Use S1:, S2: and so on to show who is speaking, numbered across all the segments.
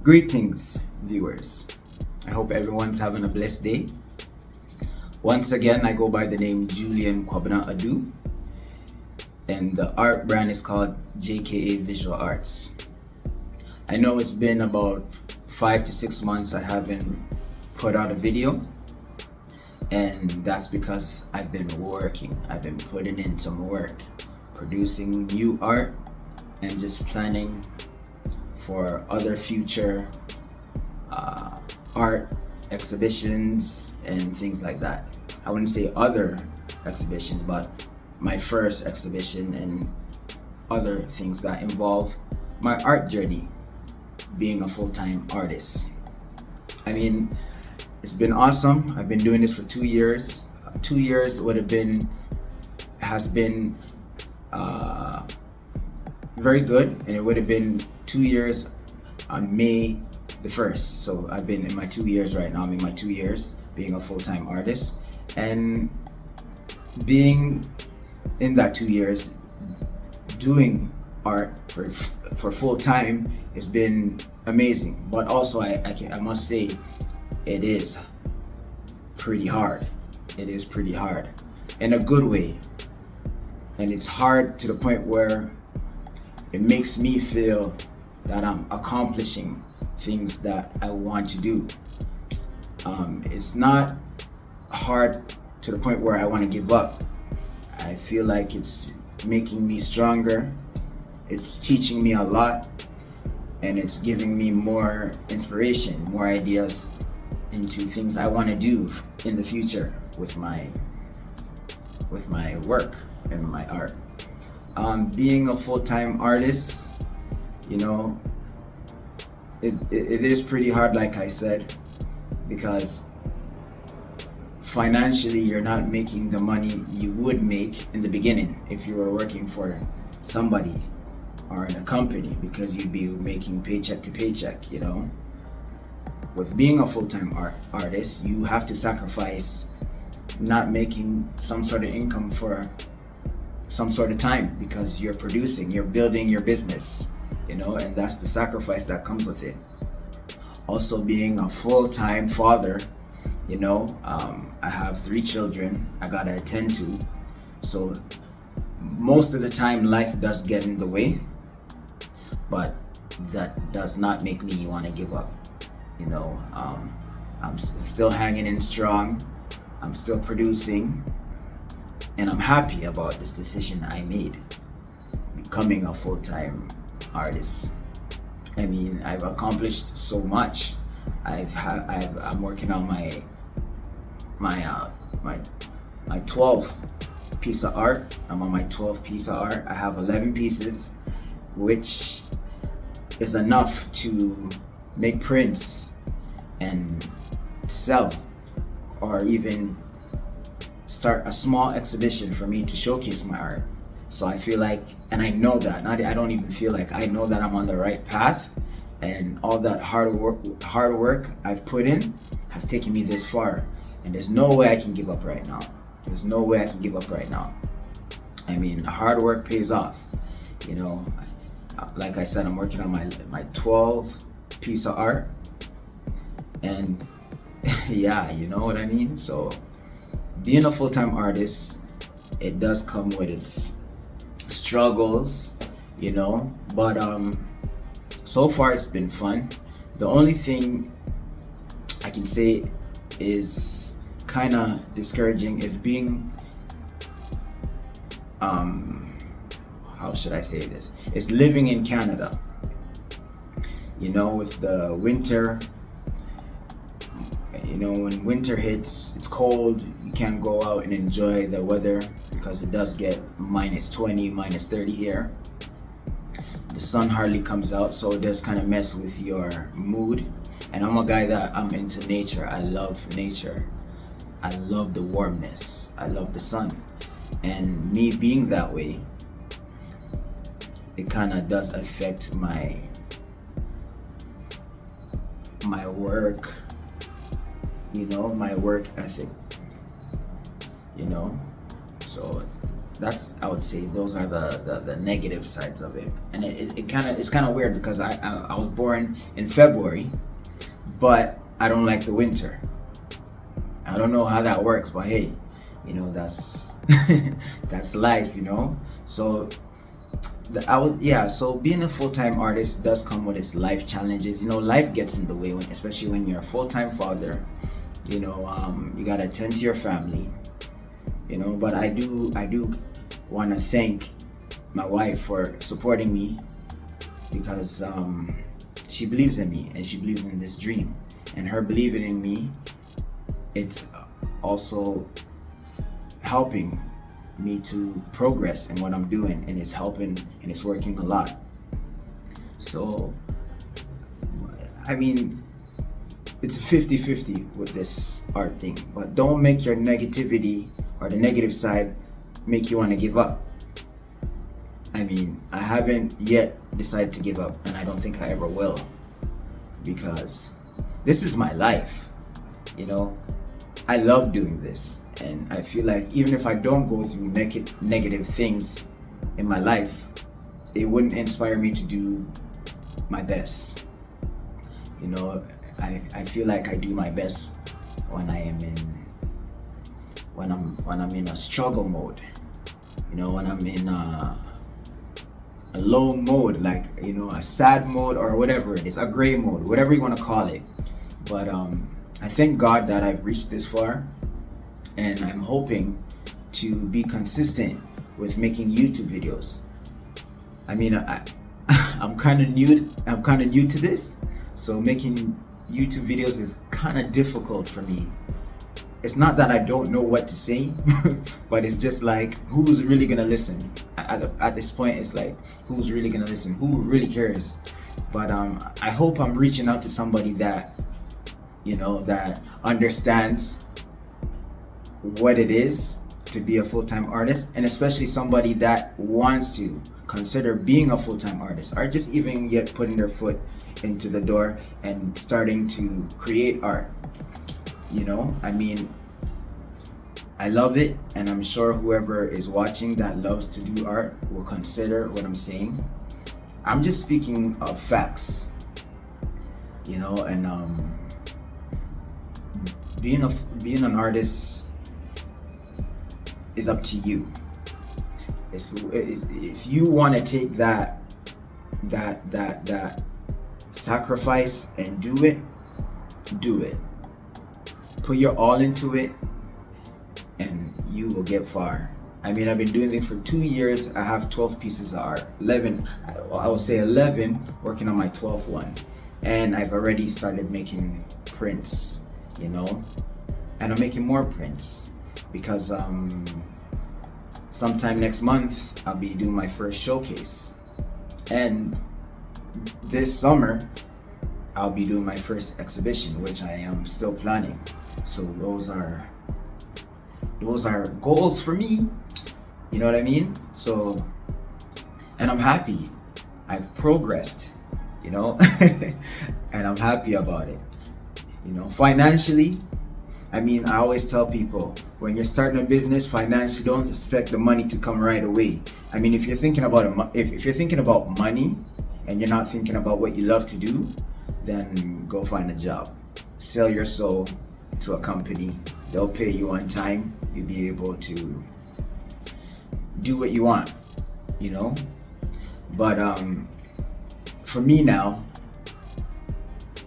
S1: Greetings, viewers. I hope everyone's having a blessed day. Once again, I go by the name Julian Kwabena Adu, and the art brand is called JKA Visual Arts. I know it's been about 5 to 6 months I haven't put out a video, and that's because I've been working. I've been putting in some work, producing new art, and just planning for other future art exhibitions and things like that. I wouldn't say other exhibitions, but my first exhibition and other things that involve my art journey, being a full-time artist. I mean, it's been awesome. I've been doing this for 2 years. 2 years has been very good, and it would have been 2 years on May the 1st. So I've been in my 2 years right now. I'm in my 2 years being a full-time artist, and being in that 2 years doing art for full time has been amazing. But also I must say it is pretty hard. It is pretty hard in a good way, and it's hard to the point where it makes me feel that I'm accomplishing things that I want to do. It's not hard to the point where I want to give up. I feel like it's making me stronger. It's teaching me a lot, and it's giving me more inspiration, more ideas into things I want to do in the future with my work and my art. Being a full-time artist, you know, it is pretty hard, like I said, because financially you're not making the money you would make in the beginning if you were working for somebody or in a company, because you'd be making paycheck to paycheck, you know. With being a full-time artist, you have to sacrifice not making some sort of income for some sort of time, because you're producing, you're building your business, you know, and that's the sacrifice that comes with it. Also, being a full-time father, you know, I have 3 children I gotta attend to, so most of the time life does get in the way, but that does not make me want to give up, you know. I'm still hanging in strong. I'm still producing, and I'm happy about this decision I made, becoming a full-time artist. I mean, I've accomplished so much. I'm working on my 12th piece of art. I'm on my 12th piece of art. I have 11 pieces, which is enough to make prints and sell, or even start a small exhibition for me to showcase my art. So I feel like, and I know that, I don't even feel like, I know that I'm on the right path, and all that hard work I've put in has taken me this far, and there's no way I can give up right now. There's no way I can give up right now. I mean, hard work pays off, you know. Like I said, I'm working on my 12th piece of art, and yeah, you know what I mean. So being a full-time artist, it does come with its struggles, you know, but so far it's been fun. The only thing I can say is kind of discouraging is being how should I say this? It's living in Canada. You know, with the winter, you know, when winter hits, it's cold, you can't go out and enjoy the weather, because it does get -20, -30 here. The sun hardly comes out, so it does kind of mess with your mood. And I'm a guy that I'm into nature. I love nature. I love the warmness. I love the sun. And me being that way, it kind of does affect my work, you know, my work ethic, you know. So that's I would say those are the negative sides of it. And it's kind of weird because I was born in February, but I don't like the winter. I don't know how that works, but hey, that's that's life, So so being a full-time artist does come with its life challenges. Life gets in the way especially when you're a full-time father. You gotta attend to your family. But I do want to thank my wife for supporting me because she believes in me and she believes in this dream, and her believing in me, it's also helping me to progress in what I'm doing, and it's helping and it's working a lot. So I mean, it's 50-50 with this art thing, but don't make your negativity or the negative side make you want to give up. I mean, I haven't yet decided to give up, and I don't think I ever will, because this is my life. I love doing this, and I feel like even if I don't go through negative things in my life, it wouldn't inspire me to do my best. I feel like I do my best when I'm in a struggle mode. When I'm in a low mode, like a sad mode or whatever it is, a gray mode, whatever you want to call it. But I thank God that I've reached this far, and I'm hoping to be consistent with making YouTube videos. I mean, I'm kind of new to this, so making YouTube videos is kind of difficult for me. It's not that I don't know what to say, but it's just like, who's really gonna listen? At this point, it's like, who's really gonna listen? Who really cares? But I hope I'm reaching out to somebody that that understands what it is to be a full-time artist, and especially somebody that wants to consider being a full-time artist, or just even yet putting their foot into the door and starting to create art. I mean, I love it, and I'm sure whoever is watching that loves to do art will consider what I'm saying. I'm just speaking of facts, and being an artist is up to you. If you want to take that sacrifice and do it. Put your all into it, and you will get far. I mean, I've been doing this for 2 years. I have 12 pieces of art. 11, I would say 11, working on my 12th one. And I've already started making prints, and I'm making more prints because sometime next month I'll be doing my first showcase, and this summer I'll be doing my first exhibition, which I am still planning. So those are goals for me, you know what I mean? So, and I'm happy I've progressed, and I'm happy about it. Financially, I mean, I always tell people, when you're starting a business, financially, don't expect the money to come right away. I mean, if you're thinking about if you're thinking about money and you're not thinking about what you love to do, then go find a job. Sell your soul to a company. They'll pay you on time. You'll be able to do what you want, But for me now,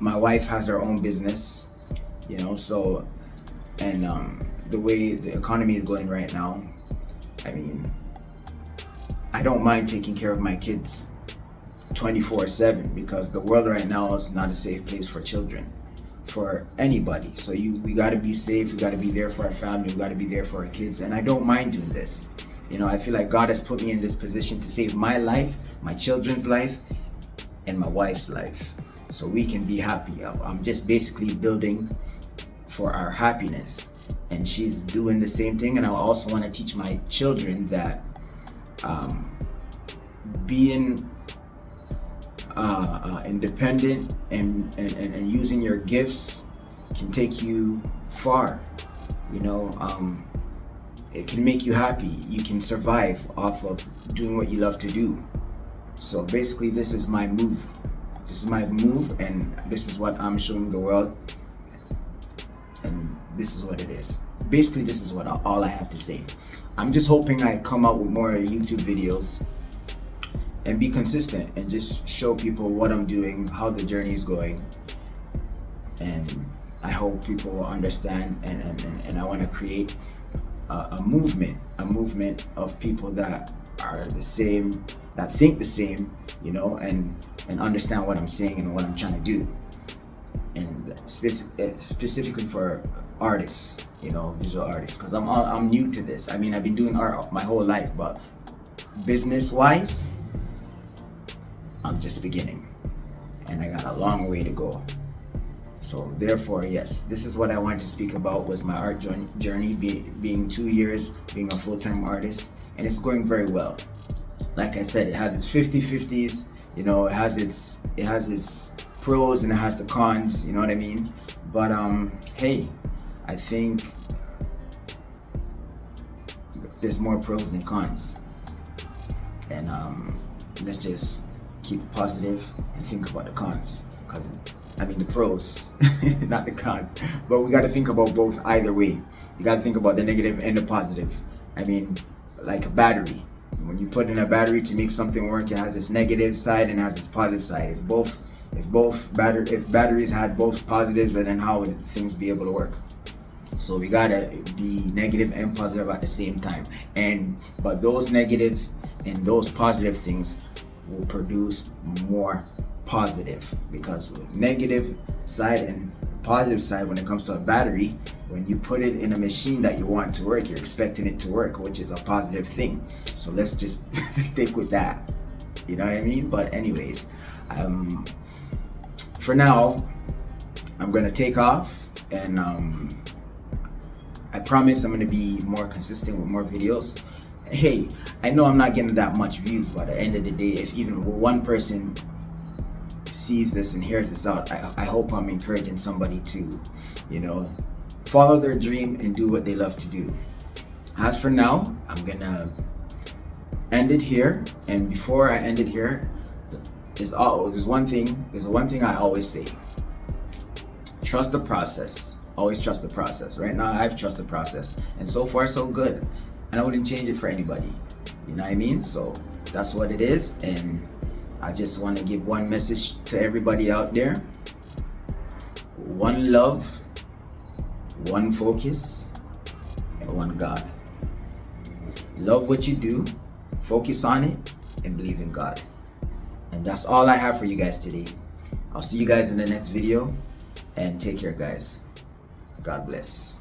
S1: my wife has her own business, so, and the way the economy is going right now, I mean, I don't mind taking care of my kids 24/7, because the world right now is not a safe place for children, for anybody. So we got to be safe. We got to be there for our family. We got to be there for our kids. And I don't mind doing this. I feel like God has put me in this position to save my life, my children's life, and my wife's life, so we can be happy. I'm just basically building for our happiness, and she's doing the same thing. And I also want to teach my children that being independent and using your gifts can take you far. it can make you happy. You can survive off of doing what you love to do. So basically, this is my move. This is my move, and this is what I'm showing the world. And this is what it is. Basically, this is what all I have to say. I'm just hoping I come out with more YouTube videos and be consistent and just show people what I'm doing, how the journey is going. And I hope people will understand, and I want to create a movement of people that are the same, that think the same, you know, and understand what I'm saying and what I'm trying to do. And specifically for artists, you know, visual artists, because I'm new to this. I mean, I've been doing art my whole life, but business-wise, I'm just beginning, and I got a long way to go. So therefore, yes, this is what I wanted to speak about, was my art journey, being 2 years being a full-time artist, and it's going very well. Like I said, it has its 50-50s, you know, it has its pros and it has the cons, you know what I mean? But hey, I think there's more pros than cons, and let's just keep it positive and think about the cons, because I mean the pros, not the cons, but we got to think about both either way. You got to think about the negative and the positive. I mean, like a battery. When you put in a battery to make something work, it has its negative side and has its positive side. If batteries had both positives, then how would things be able to work? So we gotta be negative and positive at the same time. But those negative and those positive things will produce more positive, because negative side and positive side, when it comes to a battery, when you put it in a machine that you want to work, you're expecting it to work, which is a positive thing. So let's just stick with that, you know what I mean? But anyways, for now, I'm gonna take off, and I promise I'm gonna be more consistent with more videos. Hey, I know I'm not getting that much views, but at the end of the day, if even one person sees this and hears this out, I hope I'm encouraging somebody to, you know, follow their dream and do what they love to do. As for now, I'm gonna end it here, and before I end it here, there's one thing I always say: trust the process. Always trust the process. Right now, I've trusted the process, and so far so good, and I wouldn't change it for anybody. You know what I mean? So that's what it is, and I just want to give one message to everybody out there: one love, one focus, and one God. Love what you do, focus on it, and believe in God. And that's all I have for you guys today. I'll see you guys in the next video, and take care, guys. God bless.